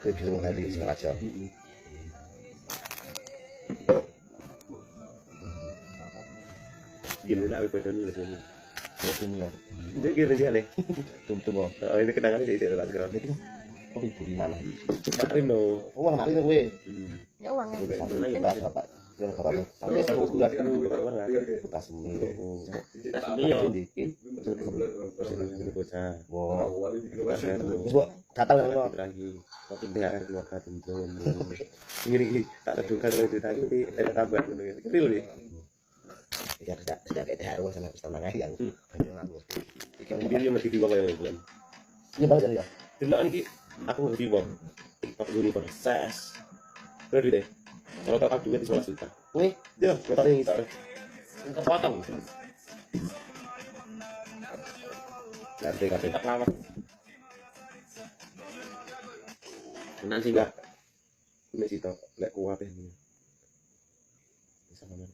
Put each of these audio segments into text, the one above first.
Bisa menghadiri sengaja. Gila aku pada nulis ini. Ini Itu kira sih aneh. tum-tum. Oh ini kenangan sih tidak sekarang. Jadi kok ibu di mana? Katrim no. Uang nak itu gue. Ya uangnya. Bapak. Yang bapak sampai aku sudah tas ini. Iya. Dikit. Bocah. Wow. Coba datang Lagi. Tapi dia akan keluar kartun belum. Ini tak ada duka kalau cerita itu ada kabar gitu. Real nih. Ya tidak kayak THR sama setengah yang Ikan biru yang masih di bawah yang bulan. ini banget ya. Tidak ini aku nggak di bawah. TikTok Universes. Berarti deh. Kalau kakak juga di 11 juta. Wih, Dia nggak tahu yang kita kepotong. Nanti tak lama. Nanti nggak. Ini sih tak lek kuat ini. Bisa banget.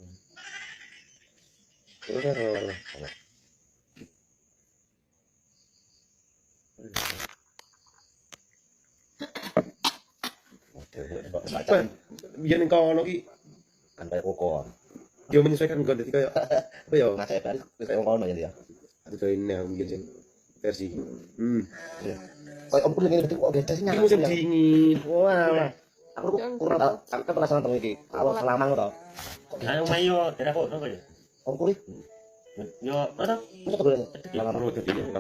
Terus apa? Biar engkau lagi kan kayak kokon. dia menyesuaikan kau jadi kayak apa ya? Nah saya baru kayak kokon aja dia. Ada ini yang bikin versi. Kayak om kuning ini betul kok beda sih Ini musim dingin. Wah. Aku kurang tahu. Aku penasaran tentang ini. Awal selamang tau. Ayo mayo, tidak kok, apa ya? Om kuning. Yo, mana? Ini tuh boleh. Lama perlu jadi apa?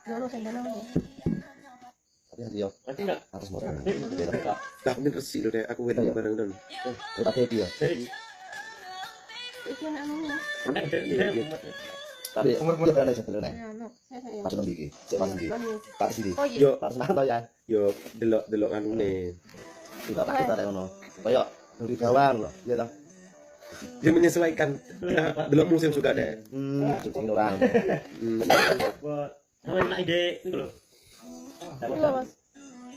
Dulu saya dalam ya. Tapi nanti yo Nanti enggak? harus motor. Lah mungkin resi loh deh. Aku wedan bareng dong. Kita happy ya. Itu yang anunya. Tapi dia ada sebenarnya. Ya, no. Saya. Pas nanti cek pas nanti. Pak sini. Oh iya. Yo Pas nang ya. yo delok anu nih. Kita ada ngono. Kayak dari bawah loh. Iya toh. Dia menyesuaikan. Delok musim juga deh. Cuci orang. Buat sama ide itu loh. Iya, Mas.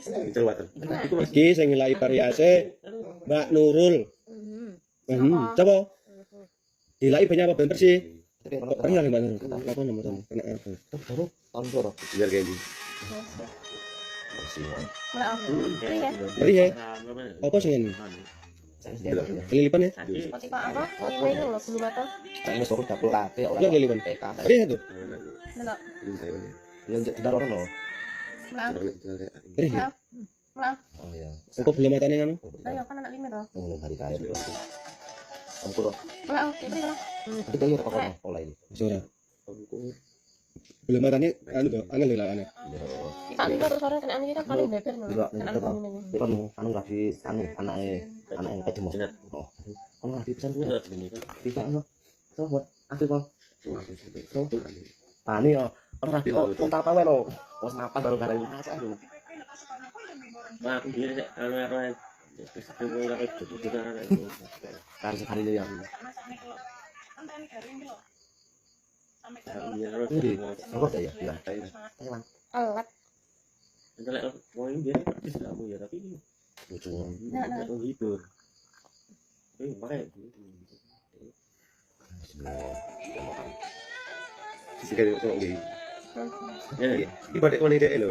Itu water. Iki sing nilai variase Mbak Nurul. Coba. Dilai banyak apa bener sih? Pernah Mbak Nurul? Apa namanya? Kena apa? Baru tahun berapa? Biar kayak gini. Maaf. Iya. Jadi ya. Apa sing ngene? Kelilipan ya? Pak apa? Ini itu loh, bulu bata. Ini suruh dapur kafe Enggak kelilipan. PK. Iya itu. Delok. Yang tidak orang loh. Maaf. Iya. Maaf. Maaf. Oh iya. Engko belum matane ngono. Ayo kan anak lima toh. Ngomong hari kaya itu. Om kulo. Maaf, itu lah. Tapi kayak apa pola ini. Wis ora. Belum matane anu to, angel lho ane. Kita lihat terus orang kena ini kan paling beber loh. Juga Kena ini kan. ini. Kan anu lagi anaknya yang kayak jemur. Oh. Kan lagi pesan tuh. Bisa anu. So buat aku kok. So. Pani yo. Ora di kok tak apa lo. Wes mapan baru gara ini. Aduh. Wah, aku dia anu Harus sekali yang. Ini apa ya? Iya. Taiwan. Alat. Entar mau ini dia bisa kamu ya tapi Lucu. Nah. menghibur. Makanya Sisi kayak kok gini. ya Ibarat kon ide lho.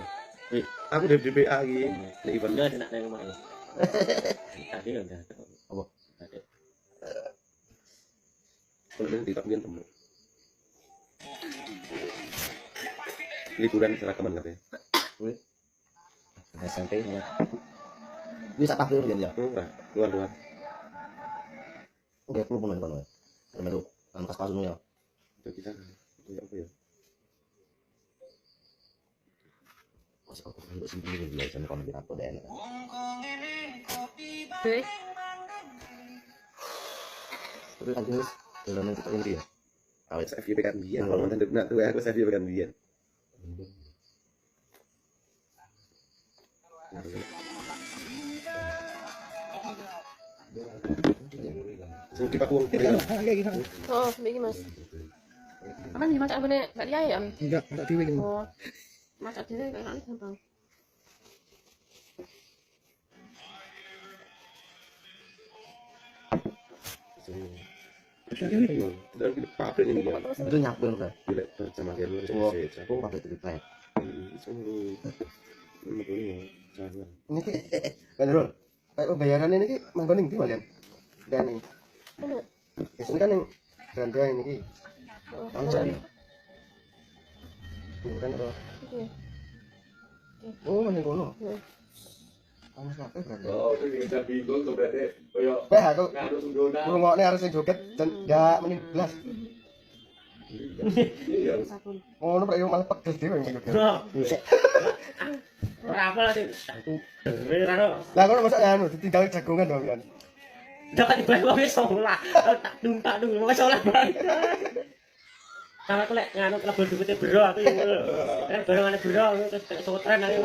Aku dari DPA iki. Nek Ivan enggak enak nang omah. Tadi kan ada. Apa? Ada. Kalau di tak temu. Liburan seragaman katanya. SMP ya. Bisa tak dulu ya. Ora, luar-luar. Oke, perlu punya kan. Melu kan pas pasunu ya. Itu kita apa ya? Masih aku kan sendiri ya sama kon kita kok den. Wih. Tapi kan terus dalam kita ini ya. Awet saya FYP kan biyen, kalau mantan nak tuh aku saya FYP kan biyen. Sing kipak uang. Oh, begini Mas. Akan dimasak apa nih? Enggak dia ayam. Enggak, tak diwe kan. Oh. Masak dia kayak nanti gampang. Dari pabrik ini ya. Itu nyapu kan. Bila sama dia lu Oh, saya. aku pakai itu kayak. Ini ki kan Rul. Kayak bayaran ini ki mangkoning di Walian. Dan ini. Mana? Ini kan yang ganda ini ki. Oh, Langsung. Bukan Rul. iya. Oh, mending kono. Hmm. Kamu sampai kan. Oh, itu bisa bingung tuh berarti. Koyo Aku ngadu sungguhna. ngomongnya harus yang joget dan enggak mending belas. Iya. Sabun. Oh, lu malah pedes dhewe yang joget. Ora apa lah sing ora. Lah kono masak anu ditinggal jagongan dong kan. Dapat dibayar wong iso lah. Tak dung wong iso lah. Kalau aku lek nganu klebon duwite bro aku yo. Kan barangane bro terus sotren aku.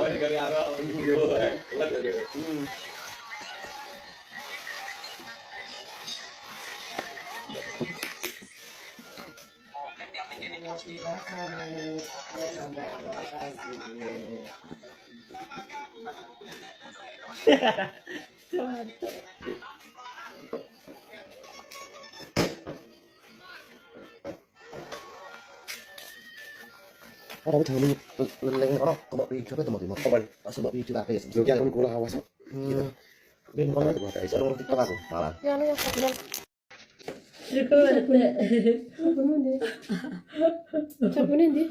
Ora jangan leleng ora kok pi coba temu temu. Kapan? Sebab pi juga kayak. Lu kan kula awas. Ben kono iso TikTok aku malah. Ya anu ya sabunan. Sabunan di.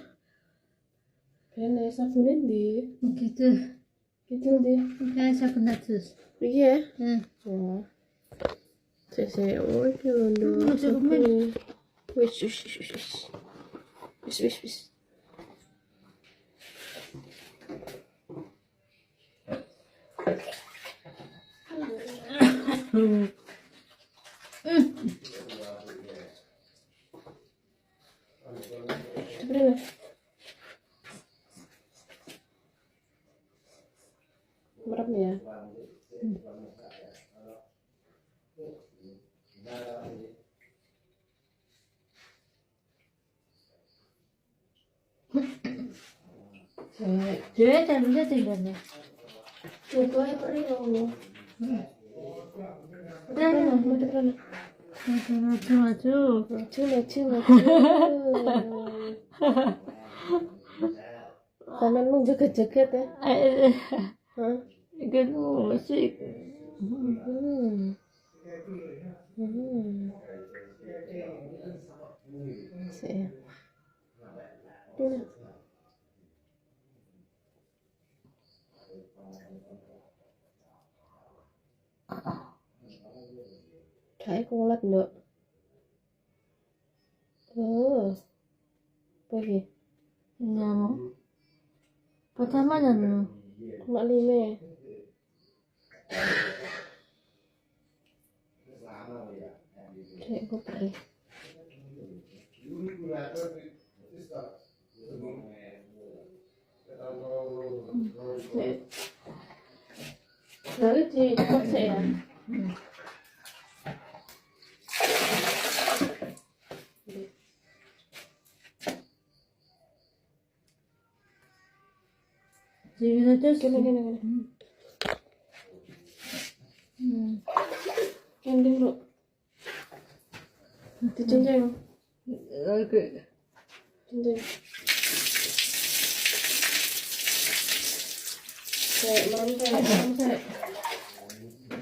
Kene sabunan di. Gitu. Gitu di. Kayak sabun atus. Iya. Hmm. Oh. Sese oh iki londo. Sabun. Wis. Wis. Sebenarnya. Berapa ya? Dia harusnya tinggalnya. Itu aja perih loh. Maju. Maju. Kamen lu jaga-jaga ya? Hah? Ikan musik. Sih. Ini. Kayak kulat ndok. Oh. Pergi. Nyamuk. Pertama dan Mak lime. Kayak gue pergi. Lalu cepat saya. jadi terus Gini. Ending lu. Dijenjeng. oke. Jenjeng.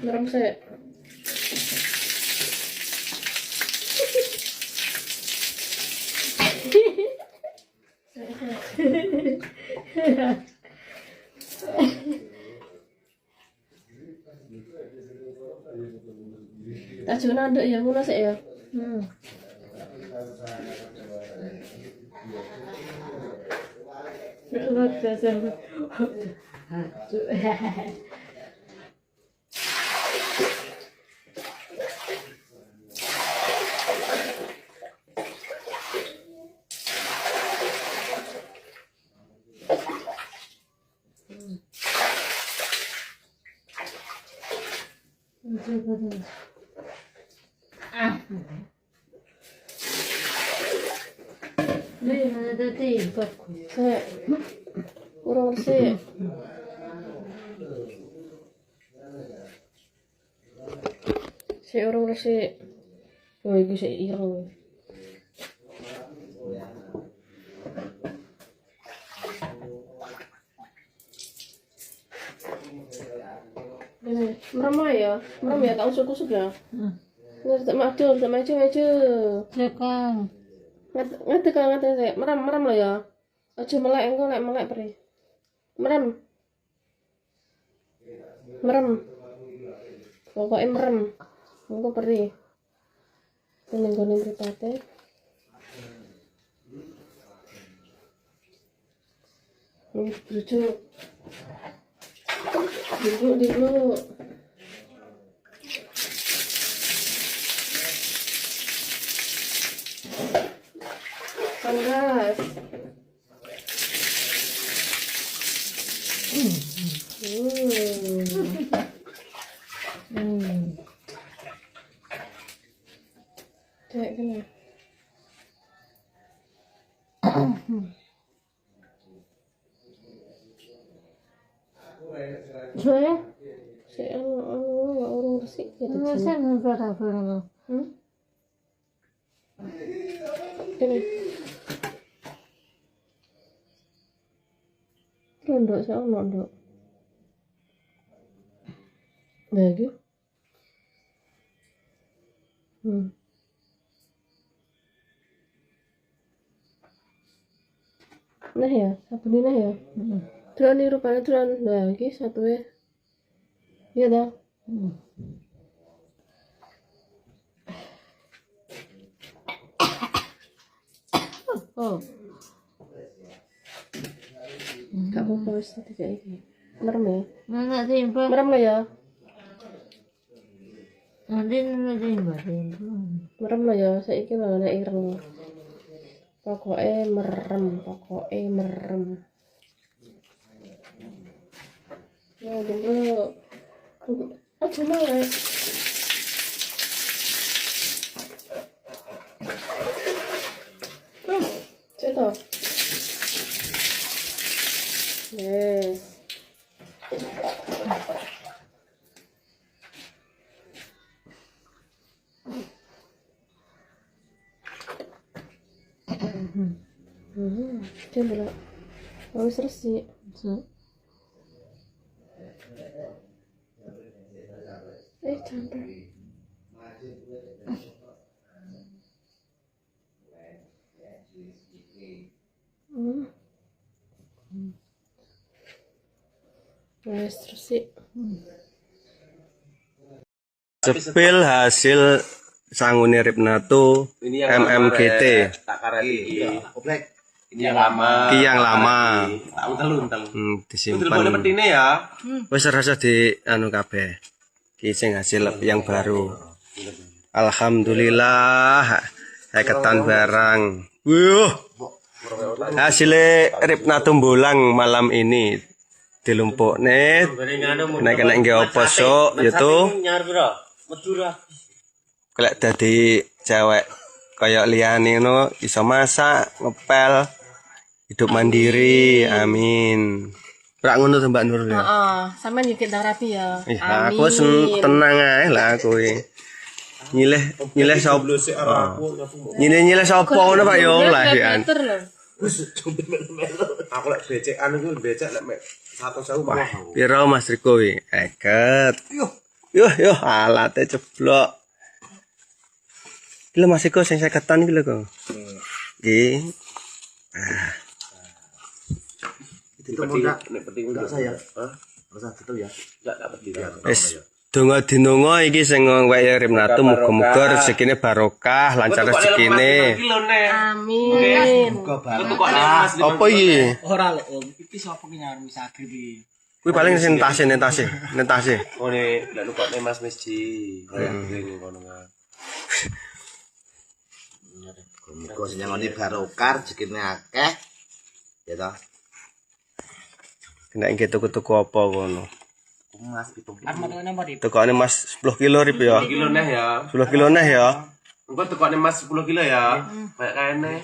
Merem saya. Tak cuma ada ya, mula saya. Nggak biasa. Ini ada tiga. Saya kurang bersih. Saya orang bersih. Oh, iki sik ireng. Merem ya, tak usuk-usuk ya. Tak maju. Tekan. Ngerti sih. Merem lo ya. Aja melek engko lek melek peri. Merem. Pokoknya merem. Engko peri. Nggone mripate. Duduk dulu. Panas. Kayak gini. Saya Saya nggak urung resik gitu. saya nggak apa-apa. Gini. Ndok saya ndok. Lagi. Nah ya, sabun ini ya. Drone ini rupanya drone. Nah, ini satu ya. Iya dah. Oh. Gak apa-apa wis kayak ini. Merem ya. Mana timpa? Merem lah ya. Nanti timpa. Merem lah ya. Saiki lah nek ireng. Pokoknya merem. Ya dulu. Aja melek. Cetok. Yes. Coba lah. Harus resik. Campur. Terus sih. Sepil hasil sangune Ripnatu MMGT. Tak kareti oblek. Ini yang lama. Tak untel. Disimpan. Petine ya. Wis rasa di anu kabeh. Ki sing hasil yang baru. Alhamdulillah. Ketan barang. Wuh. Hasilnya Ripnatu Bolang malam ini dilumpukne. Kena nggih apa sok ya tuh. Kelek dadi cewek kayak liyane ngono iso masak, ngepel, hidup mandiri. Amin. Rak ngono to Mbak Nurul ya. Heeh, sampean yo kita rapi ya. Aku tenang ae lah aku iki. Nyileh sapa? Nyileh sapa ngono Pak yo lahian. Aku lek becekan iku becek lek mek 100.000 mah. Piro Mas Riko iki? 50. Yo alate ceblok. Iki lho Mas Riko sing 50-an iki lho kok. Nggih. Itu nek penting untuk saya. Hah? Rasa betul ya. Enggak dapat dilihat. Wis donga dinonga iki sing weke Ripnatu muga-muga rezekine barokah, lancar rezekine. Amin. Apa iki? Ora lek iki sapa ki nyarung saged iki. Kuwi paling sing nentase. Oh nek lek lukane Mas Mesji. Kayak ngono kan. Muga sing nyangoni barokah rezekine akeh. Ya toh. Kena iki tuku-tuku apa kono. Mas itu. Tukane Mas 10 kilo rip ya. 10 kilo neh ya. 10 kilo neh ya. Engko tukane Mas 10 kilo ya. Kayak kaene.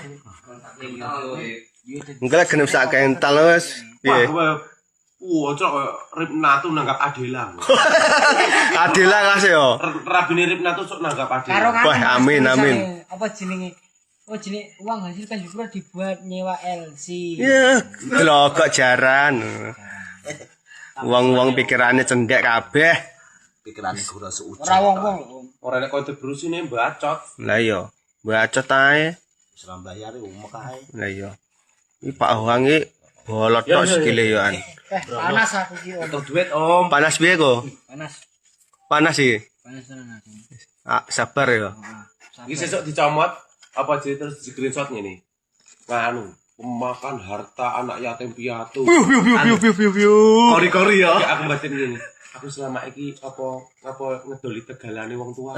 Engko lek genep sak kental wis. Piye? Wah, cok Ripnatu nanggap Adela. Adela kasih yo. Rabine Ripnatu sok nanggap Karo Adela. Wah, amin, amin. Apa jenenge? Oh jenenge uang hasil kan juga dibuat nyewa LC. Ya, delok kok jaran. Wong-wong pikirannya cendek kabeh. Pikirane ora seucap. Ora wong-wong. Ora nek koyo brusine bacot. Lah iya, bacot ae. Wis ra mbayare omah kae. Lah iya. Iki Pak Hoang iki bolot tok sikile yo an. Panas aku ki Om. Untuk duit Om. Panas piye kok? Panas. Panas iki. Panas tenan aku. Ah, sabar ya. Iki sesuk dicomot apa jadi terus di screenshot ngene. Nganu, pemakan harta anak yatim piatu. Kori-kori ya. Aku batin gini. Aku selama iki apa ngedoli tegalane wong tua.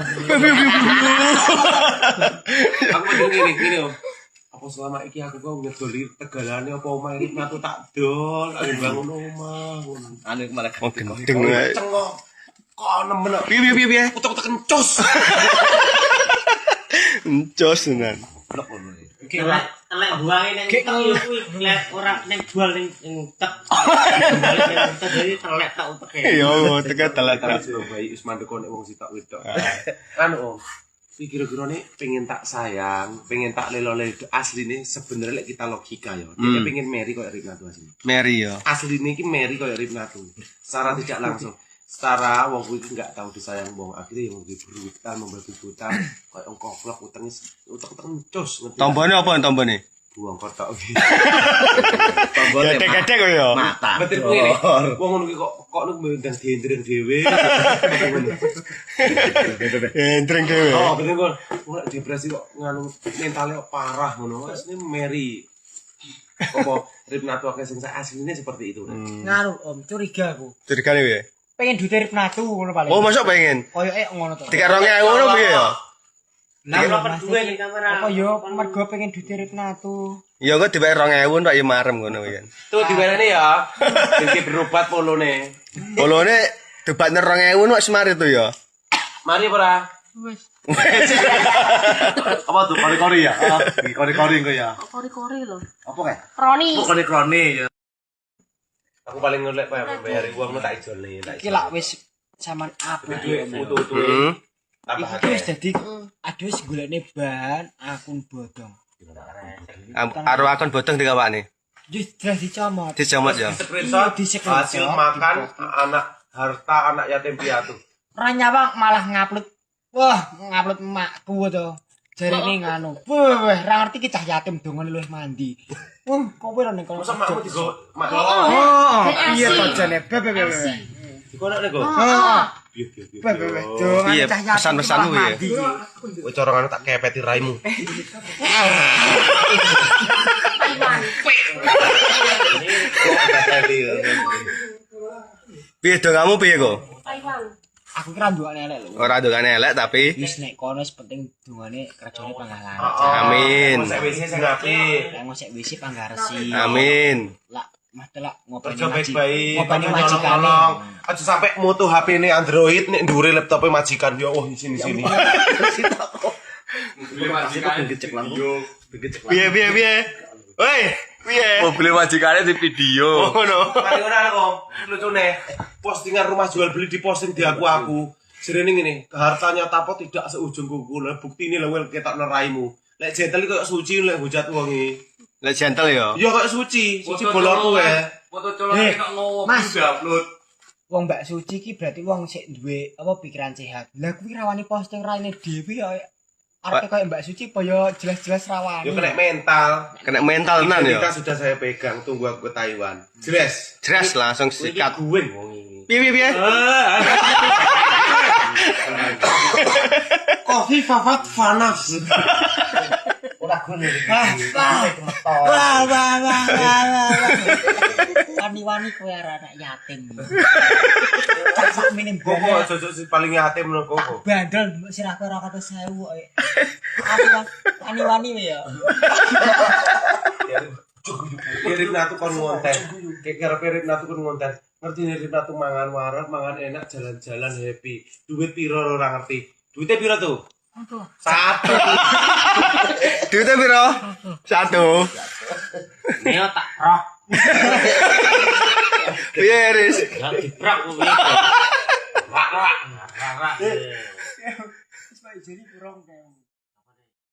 Aku batin gini Om. Apa selama iki aku kok ngedoli tegalane apa omahe Ripnatu tak dol, aku bangun omah. Anu malah Oh, gendeng wae. Cengok. Kok nemen. Piye? Utek-utek kencus. Encos tenan. blok ngono. Telek buange ning tek yo kuwi glek ora ning jual ning tek. Jadi telek tak uteke. Yo, teka telat. Bayi wis mandek nek wong sitok wedok. Anu, kira-kira nih pengen tak sayang, pengen tak lelo-lelo asli nih sebenarnya kita logika ya. Dia pengen Mary koyo Ripnatu asli. Mary yo. Asli nih ki Mary koyo Ripnatu. Secara tidak langsung. Secara wong kuwi enggak tahu disayang wong akhirnya yang lebih berhutang membagi hutang koyo engkoklok utangnya utek-utek cus. Tombone apa tombone? Buang kotak. Tombol Gede-gede kok yo. mata. Betul kuwi nih. Wong ngono ki kok ndang diendreng dhewe. Endreng dhewe. Oh, betul kok. Wong depresi kok nganu mentalnya parah ngono. Asline Mary. Apa Ripnatu akeh sing asline seperti itu. Ngaruh Om, curiga aku. Cerikane piye? Pengen duit Ripnatu ngono paling. Oh, masuk pengen. Koyoke ngono to. 3.000 ngono piye ya? Nah, Ora Mas, duwe ning kamera. apa yo mergo pengen duit Ripnatu. Ya kok dibek 2.000 tok ya marem ngono kan. Tuh diwereni ya. Iki berobat polone. Polone debatne 2.000 wis mari to ya. Mari ora? Wis. Apa tuh kori-kori ya? Kori-kori engko ya. Kori-kori lho. Apa kae? Roni. Kori-kori ya. Aku paling ngelek bayar uang tak ijone. Iki lak wis sampean apa Duit utuh-utuh. Heeh. Tambah iki wis dadi aduh wis golekne bahan akun bodong. Karo akon bodong dikawakne. Wis jelas dicomot. Dicomot ya. Screenshot Di screenshot. hasil makan anak yatim piatu. Ora nyawang malah ngupload. Wah, ngupload emakku to. Jarine nganu. Wah, ra ngerti ki cah yatim dongan luwih mandi. Wah, kowe ora ning kono. Masa makmu digo mak. Oh, iya to jane. Bebe. Digono nego. Heeh. Piye. Bebe. Dongan Iya, cah yatim. pesan-pesanmu ya. Kowe corongan tak kepeti raimu. Piye dong kamu piye kok? Aku kira ndukane elek lho. Ora dongane elek tapi Wis nek kono wis penting dungane kerjane panggah Oh, lancar. Amin. Masa WC sing apik. Lah ngosek WC panggah resi. amin. Lah mah telak ngopeni Kerja baik-baik, ngopeni kerja majikane. nolong. Aja sampai mutu HP ini Android nek ndure laptope majikan. Ya Allah di sini. Piye? Woi, piye? Mobil majikane di video. Oh no. Mari ngono kok. Lucune. Postingan rumah jual beli diposting di aku. Jerene ngene, hartanya tapo tidak seujung kuku. Lah buktine lho wel ketok neraimu. Lek jentel iki koyo suci lek hujat wong iki. Lek gentle ya. Ya koyo suci bolonku ya. Foto colok kok Mas, Upload. wong Mbak Suci ki berarti wong sik duwe apa pikiran sehat. Lah kuwi rawani posting raine dhewe ya arep koyo Mbak Suci apa ya jelas-jelas rawani. Ya kena mental. Kena mental tenan ya. Kita sudah saya pegang, tunggu aku ke Taiwan. Jelas. Jelas langsung Iki sikat. gue wong iki. Piye? Kopi fafat panas. Ora gone. Wah. Wani-wani kowe anak yatim. Sak minim Koko cocok si paling yatim lho koko. bandel sirahku ora kata 1000 kok. Aku wani-wani ya. Ripnatu kon ngonten. Kayak Ripnatu kon ngonten. Ngerti Ripnatu mangan waras, mangan enak, jalan-jalan happy. Duit piro ora ngerti. Duitnya piro tuh? Satu. Duitnya piro? 1. Neo tak roh. Piye Riz? Ya diprak kuwi. Rak. Wis Pak jadi kurang kae.